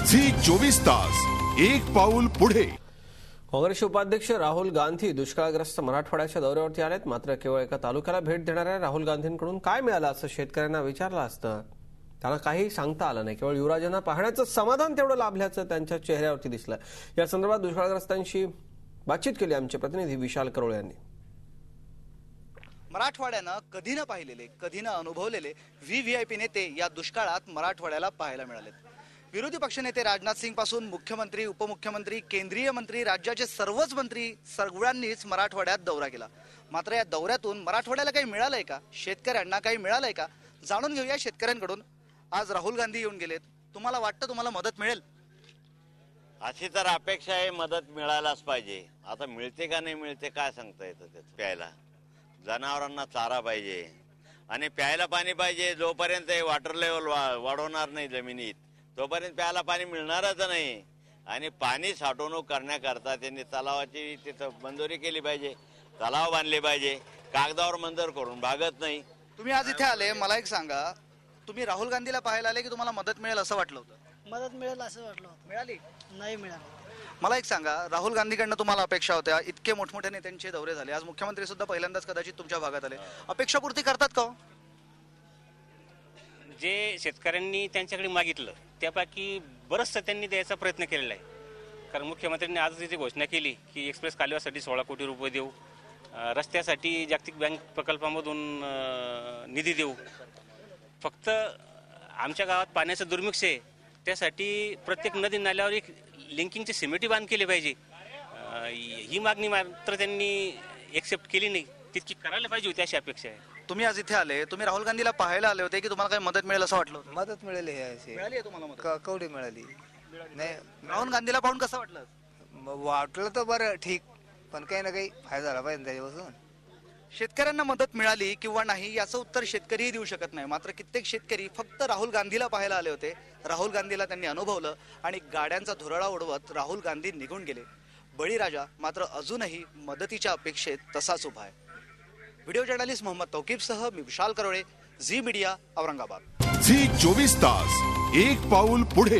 Zee 24 तास एक पाऊल पुढे। काँग्रेसचे उपाध्यक्ष राहुल गांधी दुष्काळग्रस्त मराठवाड्याच्या दौऱ्यावरती आलेत। मात्र केवळ एका तालुक्याला भेट देणाऱ्या राहुल गांधींकडून काय मिळालं असं शेतकऱ्यांना विचारलं असतं त्यांना काही सांगता आलं नाही। केवळ युवराजांना पाहण्याचं समाधान तेवढं लाभल्याचं त्यांच्या चेहऱ्यावरती दिसलं। या संदर्भात दुष्काळग्रस्तांशी बातचीत केली आमचे प्रतिनिधी विशाल करोळे यांनी। मराठवाड्यानं कधी न पाहिलेले, कधी न अनुभवलेले व्हीव्हीआयपी नेते या दुष्काळात मराठवाड्याला पाहायला मिळालेत। विरोधी पक्षनेते राजनाथ सिंग पासून मुख्यमंत्री, उपमुख्यमंत्री, केंद्रीय मंत्री, राज्याचे सर्वच मंत्री सगळ्यांनीच मराठवाड्यात दौरा केला। मात्र या दौऱ्यातून मराठवाड्याला काही मिळालंय का, शेतकऱ्यांना काही मिळालंय का, जाणून घेऊया शेतकऱ्यांकडून। आज राहुल गांधी येऊन गेलेत, तुम्हाला वाटतं तुम्हाला मदत मिळेल? अशी तर अपेक्षा आहे, मदत मिळायलाच पाहिजे। आता मिळते का नाही मिळते काय सांगता येतं। त्यात प्यायला जनावरांना चारा पाहिजे आणि प्यायला पाणी पाहिजे। जोपर्यंत वॉटर लेवल वाढवणार नाही जमिनीत तोपर्यंत प्यायला पाणी मिळणारच नाही। आणि पाणी साठवणूक करण्याकरता त्यांनी तलावाची तिथं मंजुरी केली पाहिजे, तलाव बांधले पाहिजे। कागदावर मंजूर करून भागत नाही। तुम्ही आज इथे आले, मला एक सांगा, तुम्ही राहुल गांधीला पाहायला आले की तुम्हाला मदत मिळेल असं वाटलं होतं? मदत मिळेल असं वाटलं होतं। मिळाली नाही मिळाली। मला एक सांगा, राहुल गांधीकडनं तुम्हाला अपेक्षा होत्या, इतके मोठमोठे नेत्यांचे दौरे झाले, आज मुख्यमंत्री सुद्धा पहिल्यांदाच कदाचित तुमच्या भागात आले, अपेक्षा पूर्ती करतात का? जे शेतकऱ्यांनी त्यांच्याकडे मागितलं त्यापैकी बरंचसं त्यांनी द्यायचा प्रयत्न केलेला आहे। कारण मुख्यमंत्र्यांनी आज जी घोषणा केली की एक्सप्रेस कालव्यासाठी 16 कोटी रुपये देऊ, रस्त्यासाठी जागतिक बँक प्रकल्पामधून निधी देऊ। फक्त आमच्या गावात पाण्याचं दुर्भिक्ष आहे, त्यासाठी प्रत्येक नदी नाल्यावर एक लिंकिंगचे सिमेंटी बांध केले पाहिजे। ही मागणी मात्र त्यांनी एक्सेप्ट केली नाही, तितकी करायला पाहिजे होती अशी अपेक्षा आहे। तुम्ही आज इथे आले, तुम्ही राहुल गांधीला पाहायला आले होते की तुम्हाला काही मदत मिळेल असं वाटलं होतं? मदत मिळाली मिळाली आहे तुम्हाला मदत? कवडी मिळाली नाही। राहुल गांधीला पाहून कसं वाटलं? वाटलं तर बरं ठीक, पण काही ना काही फायदा झाला पाहिजे त्याच्यापासून। शेतकऱ्यांना मदत मिळाली किंवा नाही याचं उत्तर शेतकरीही देऊ शकत नाही। मात्र कित्येक शेतकरी फक्त राहुल गांधीला पाहायला आले होते, राहुल गांधीला त्यांनी अनुभवलं आणि गाड्यांचा धुराळा उडवत राहुल गांधी निघून गेले। बळीराजा मात्र अजूनही मदतीच्या अपेक्षेत तसाच उभा आहे। व्हिडिओ जर्नलिस्ट मोहम्मद तौकीबसह मी Vishal Karole, Zee media, Aurangabad. Zee 24 तास एक पाऊल पुढे।